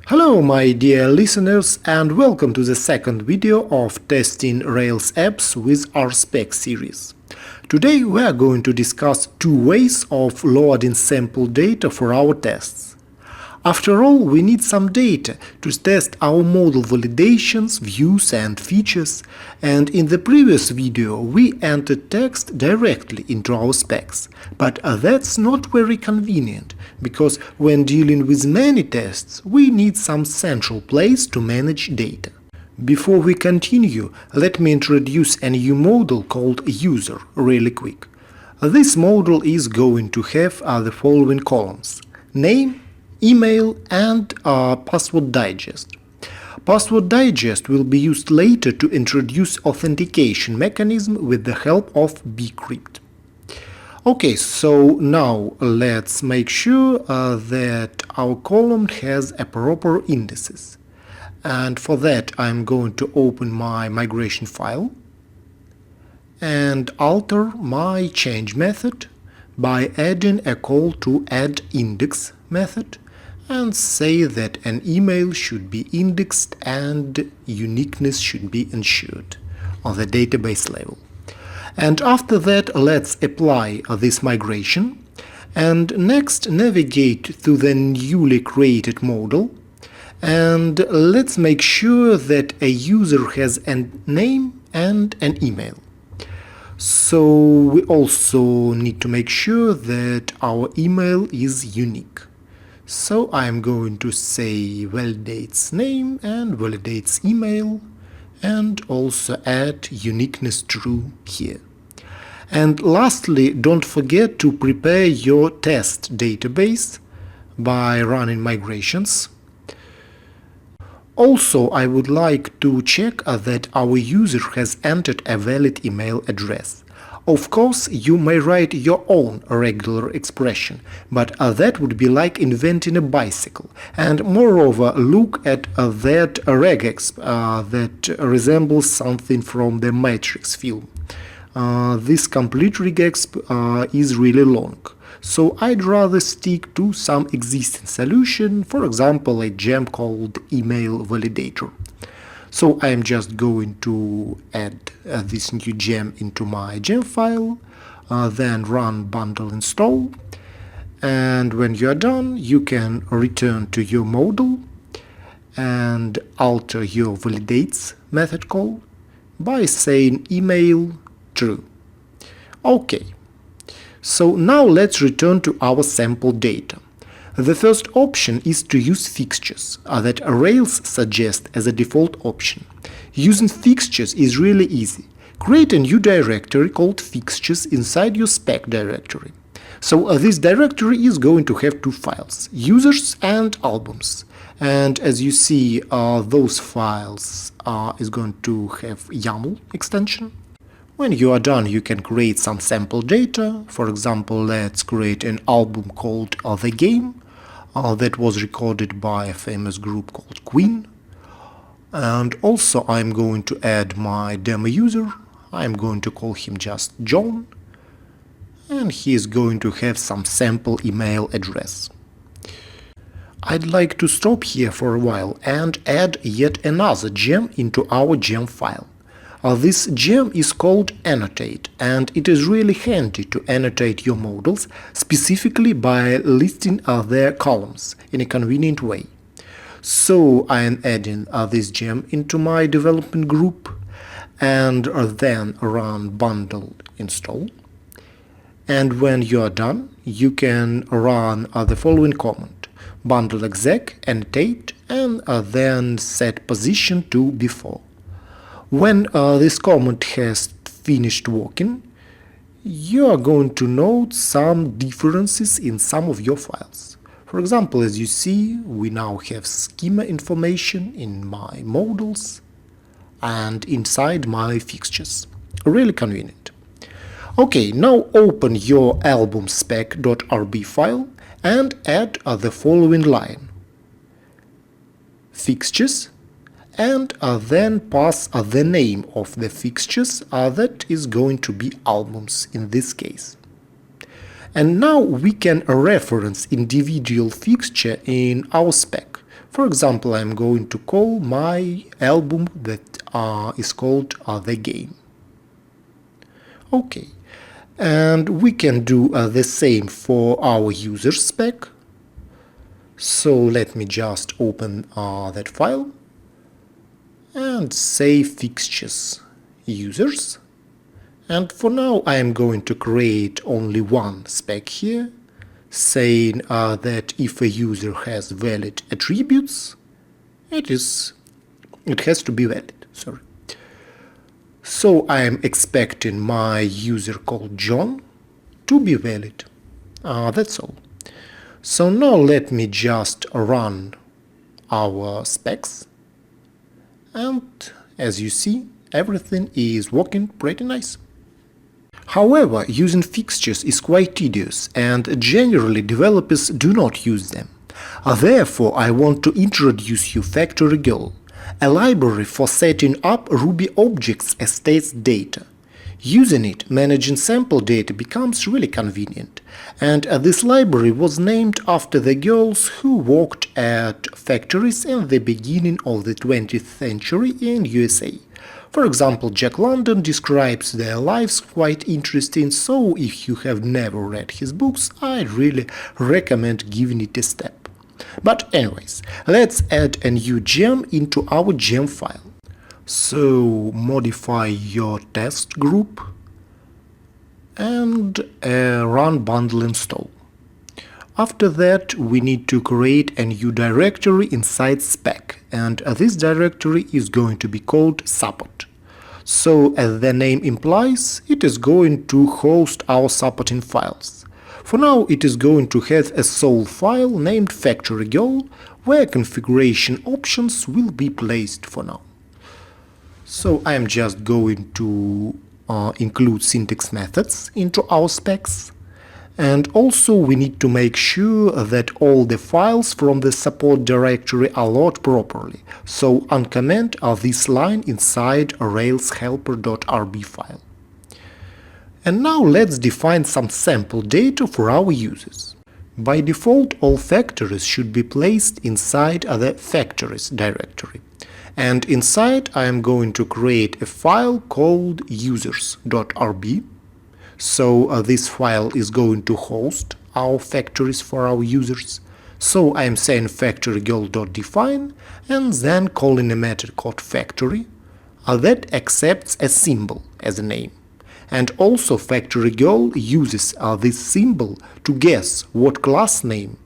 Hello my dear listeners, and welcome to the second video of testing Rails apps with RSpec series. Today we are going to discuss two ways of loading sample data for our tests. After all, we need some data to test our model validations, views and features, and in the previous video we entered text directly into our specs. But that's not very convenient, because when dealing with many tests we need some central place to manage data. Before we continue, let me introduce a new model called User really quick. This model is going to have the following columns: name, email and password digest. Password digest will be used later to introduce authentication mechanism with the help of bcrypt. Okay, so now let's make sure that our column has a proper indices. And for that I'm going to open my migration file and alter my change method by adding a call to add index method and say that an email should be indexed and uniqueness should be ensured on the database level. And after that let's apply this migration, and next navigate to the newly created model, and let's make sure that a user has a name and an email. So we also need to make sure that our email is unique. So I'm going to say validates name and validates email, and also add uniqueness true here. And lastly, don't forget to prepare your test database by running migrations. Also, I would like to check that our user has entered a valid email address. Of course, you may write your own regular expression, but that would be like inventing a bicycle. And moreover, look at that regex that resembles something from the Matrix film. This complete regex is really long, so I'd rather stick to some existing solution, for example a gem called email validator. So I'm just going to add this new gem into my gem file, then run bundle install, and when you are done you can return to your model and alter your validates method call by saying email true. Okay, so now let's return to our sample data. The first option is to use fixtures that Rails suggests as a default option. Using fixtures is really easy. Create a new directory called fixtures inside your spec directory. So this directory is going to have two files, users and albums. And as you see, those files is going to have YAML extension. When you are done, you can create some sample data. For example, let's create an album called The Game that was recorded by a famous group called Queen. And also I'm going to add my demo user. I'm going to call him just John, and he is going to have some sample email address. I'd like to stop here for a while and add yet another gem into our gem file. This gem is called Annotate, and it is really handy to annotate your models, specifically by listing their columns in a convenient way. So I am adding this gem into my development group, and then run bundle install. And when you are done, you can run the following command: bundle exec annotate, and then set position to before. When this command has finished working, you are going to note some differences in some of your files. For example, as you see, we now have schema information in my models and inside my fixtures. Really convenient. Okay, now open your album spec.rb file and add the following line: fixtures, and then pass the name of the fixtures that is going to be albums in this case. And now we can reference individual fixture in our spec. For example, I'm going to call my album that is called The Game. Okay, and we can do the same for our user spec. So let me just open that file and say Fixtures users. And for now I am going to create only one spec here, saying that if a user has valid attributes, it has to be valid. Sorry. So I am expecting my user called John to be valid. That's all. So now let me just run our specs, and as you see, everything is working pretty nice. However, using fixtures is quite tedious, and generally developers do not use them. Therefore, I want to introduce you Factorial, a library for setting up Ruby objects as state data. Using it, managing sample data becomes really convenient, and this library was named after the girls who worked at factories in the beginning of the 20th century in USA. For example, Jack London describes their lives quite interesting, so if you have never read his books, I really recommend giving it a step. But anyways, let's add a new gem into our gem file. So modify your test group and run bundle install. After that, we need to create a new directory inside spec, and this directory is going to be called support. So as the name implies, it is going to host our supporting files. For now, it is going to have a sole file named Factorial, where configuration options will be placed for now. So I am just going to include syntax methods into our specs. And also we need to make sure that all the files from the support directory are loaded properly. So uncomment this line inside a Rails helper.rb file. And now let's define some sample data for our users. By default, all factories should be placed inside the factories directory. And inside I am going to create a file called users.rb. So this file is going to host our factories for our users. So I am saying factorial.define and then calling a method called factory that accepts a symbol as a name. And also Factorial uses this symbol to guess what class name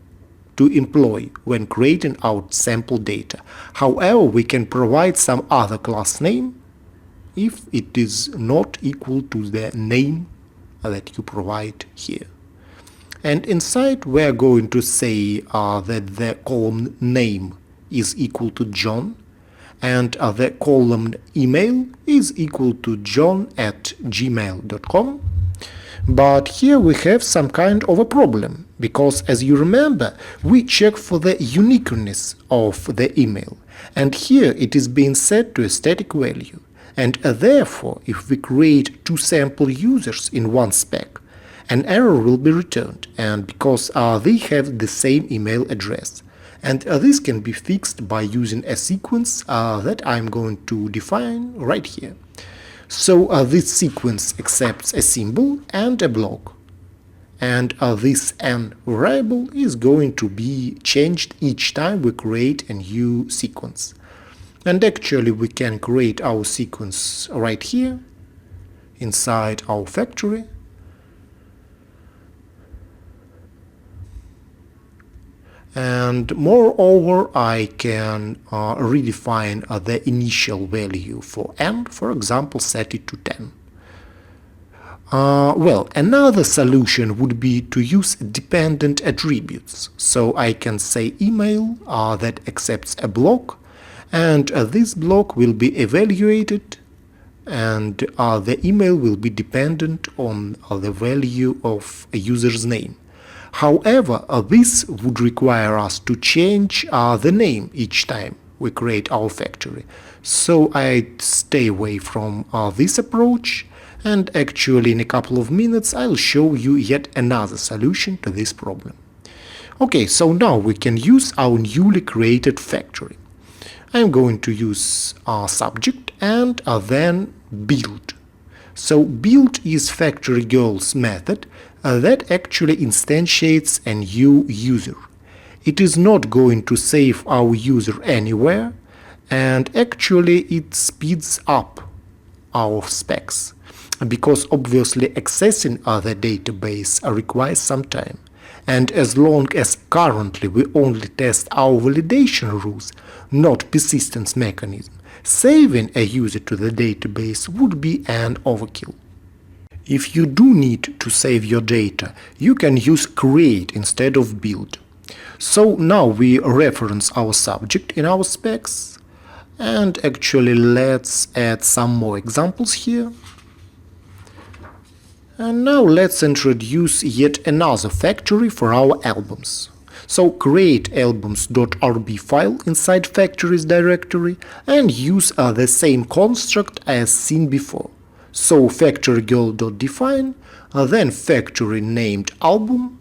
to employ when creating our sample data. However, we can provide some other class name if it is not equal to the name that you provide here. And inside we are going to say that the column name is equal to John, and the column email is equal to john@gmail.com. But here we have some kind of a problem, because as you remember, we check for the uniqueness of the email, and here it is being set to a static value. And therefore, if we create two sample users in one spec, an error will be returned, and because they have the same email address. And this can be fixed by using a sequence that I'm going to define right here. So this sequence accepts a symbol and a block. And this n variable is going to be changed each time we create a new sequence. And actually we can create our sequence right here inside our factory. And moreover, I can redefine the initial value for n, for example, set it to 10. Well, another solution would be to use dependent attributes. So I can say email that accepts a block, and this block will be evaluated, and the email will be dependent on the value of a user's name. However, this would require us to change the name each time we create our factory. So I'd stay away from this approach, And actually in a couple of minutes I'll show you yet another solution to this problem. Okay, so now we can use our newly created factory. I'm going to use our subject and then build. So build is Factorial's method that actually instantiates a new user. It is not going to save our user anywhere, and actually it speeds up our specs, because obviously accessing other database requires some time. And as long as currently we only test our validation rules, not persistence mechanism, saving a user to the database would be an overkill. If you do need to save your data, you can use create instead of build. So now we reference our subject in our specs, and actually let's add some more examples here. And now let's introduce yet another factory for our albums. So create albums.rb file inside factories directory and use the same construct as seen before. So factorial.define, then factory named album,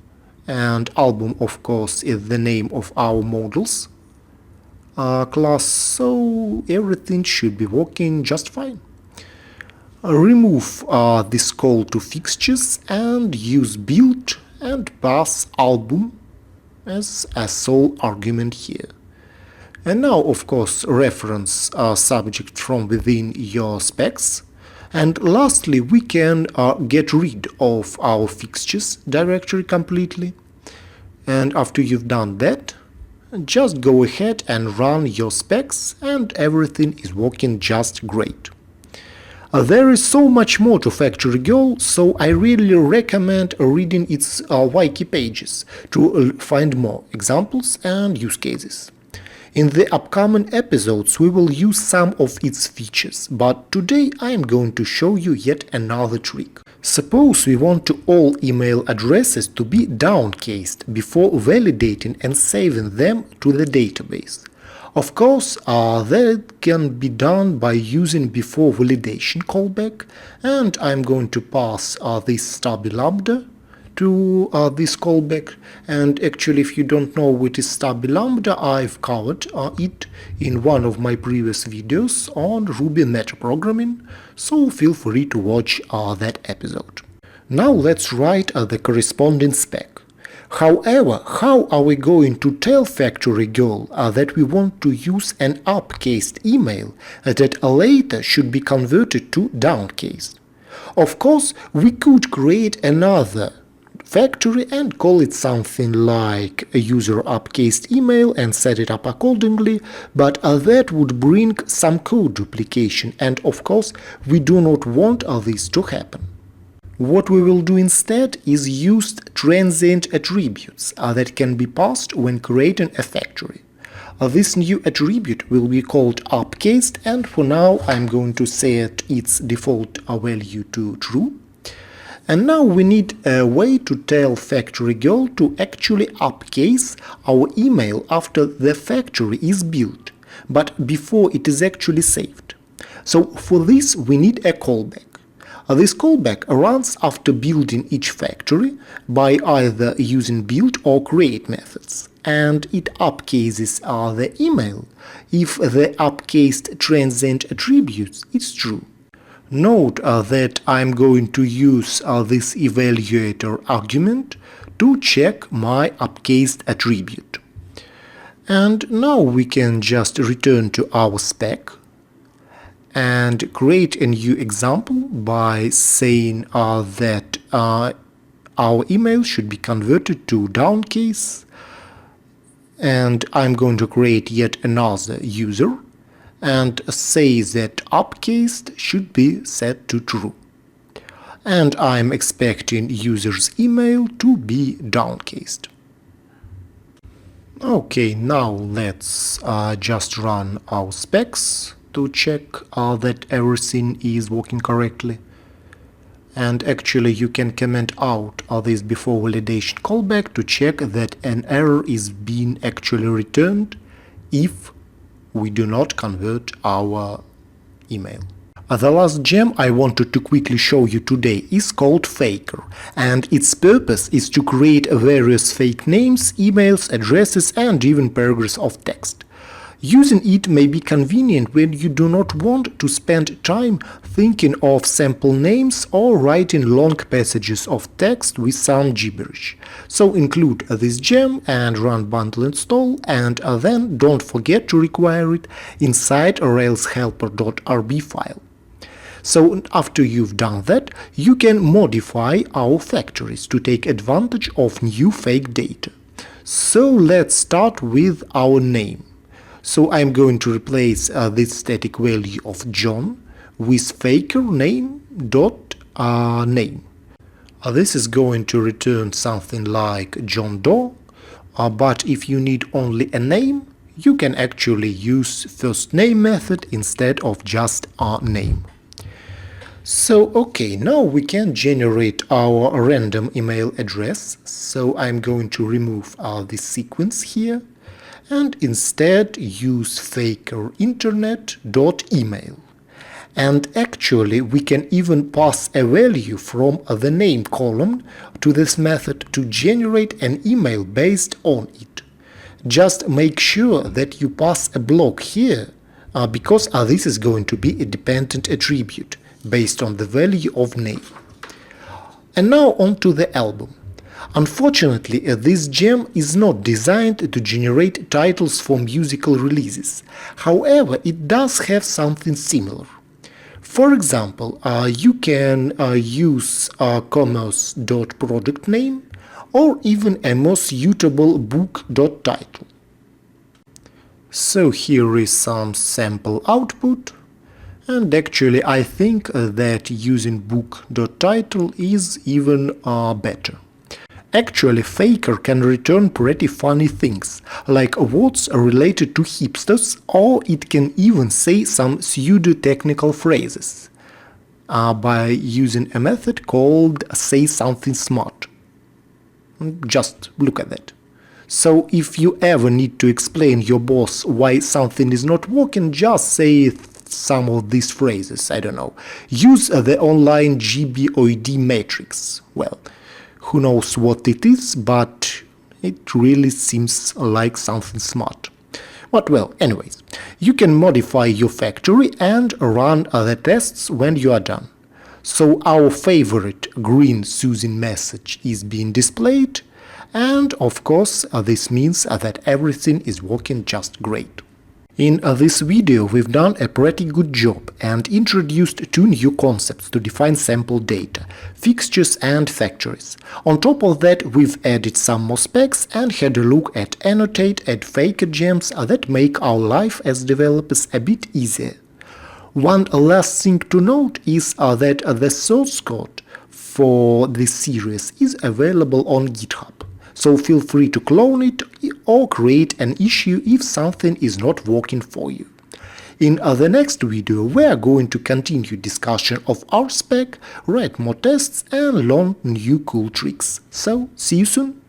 and album of course is the name of our models class, so everything should be working just fine. Remove this call to fixtures and use build and pass album as a sole argument here. And now of course reference subject from within your specs. And lastly we can get rid of our fixtures directory completely. And after you've done that, just go ahead and run your specs and everything is working just great. There is so much more to Factorial, so I really recommend reading its wiki pages to find more examples and use cases. In the upcoming episodes we will use some of its features, but today I am going to show you yet another trick. Suppose we want to all email addresses to be downcased before validating and saving them to the database. Of course, that can be done by using before validation callback, and I'm going to pass this stubby lambda to this callback. And actually, if you don't know what is stubby lambda, I've covered it in one of my previous videos on Ruby metaprogramming, so feel free to watch that episode. Now let's write the corresponding spec. However, how are we going to tell Factorial that we want to use an upcased email that later should be converted to downcased? Of course, we could create another factory and call it something like a user upcased email and set it up accordingly, but that would bring some code duplication, and of course we do not want this to happen. What we will do instead is use transient attributes that can be passed when creating a factory. This new attribute will be called upcased, and for now I'm going to set its default value to true. And now we need a way to tell Factorial to actually upcase our email after the factory is built, but before it is actually saved. So for this we need a callback. This callback runs after building each factory by either using build or create methods, and it upcases the email if the upcased transient attributes is true. Note that I'm going to use this evaluator argument to check my upcased attribute. And now we can just return to our spec and create a new example by saying that our email should be converted to downcase, and I'm going to create yet another user and say that upcased should be set to true. And I'm expecting user's email to be downcased. Okay, now let's just run our specs to check that everything is working correctly. And actually you can comment out this before validation callback to check that an error is being actually returned if we do not convert our email. The last gem I wanted to quickly show you today is called Faker, and its purpose is to create various fake names, emails, addresses, and even paragraphs of text. Using it may be convenient when you do not want to spend time thinking of sample names or writing long passages of text with some gibberish. So include this gem and run bundle install, and then don't forget to require it inside Rails helper.rb file. So after you've done that, you can modify our factories to take advantage of new fake data. So let's start with our name. So I'm going to replace this static value of John with faker name dot name. This is going to return something like John Doe, but if you need only a name, you can actually use first name method instead of just a name. So okay, now we can generate our random email address. So I'm going to remove this sequence here and instead use faker internet.email. And actually we can even pass a value from the name column to this method to generate an email based on it. Just make sure that you pass a block here because this is going to be a dependent attribute based on the value of name. And now on to the album. Unfortunately, this gem is not designed to generate titles for musical releases. However, it does have something similar. For example, you can use commerce.product name or even a more suitable book.title. So here is some sample output. And actually I think that using book.title is even better. Actually, Faker can return pretty funny things, like words related to hipsters, or it can even say some pseudo-technical phrases by using a method called say something smart. Just look at that. So if you ever need to explain your boss why something is not working, just say some of these phrases, I don't know. Use the online GBOID matrix. Well, who knows what it is, but it really seems like something smart. But well, anyways, you can modify your factory and run the tests when you are done. So our favorite green Susan message is being displayed, and of course this means that everything is working just great. In this video we've done a pretty good job and introduced two new concepts to define sample data, fixtures and factories. On top of that, we've added some more specs and had a look at Annotate and Faker gems that make our life as developers a bit easier. One last thing to note is that the source code for this series is available on GitHub. So feel free to clone it or create an issue if something is not working for you. In the next video we are going to continue discussion of RSpec, write more tests and learn new cool tricks. So see you soon!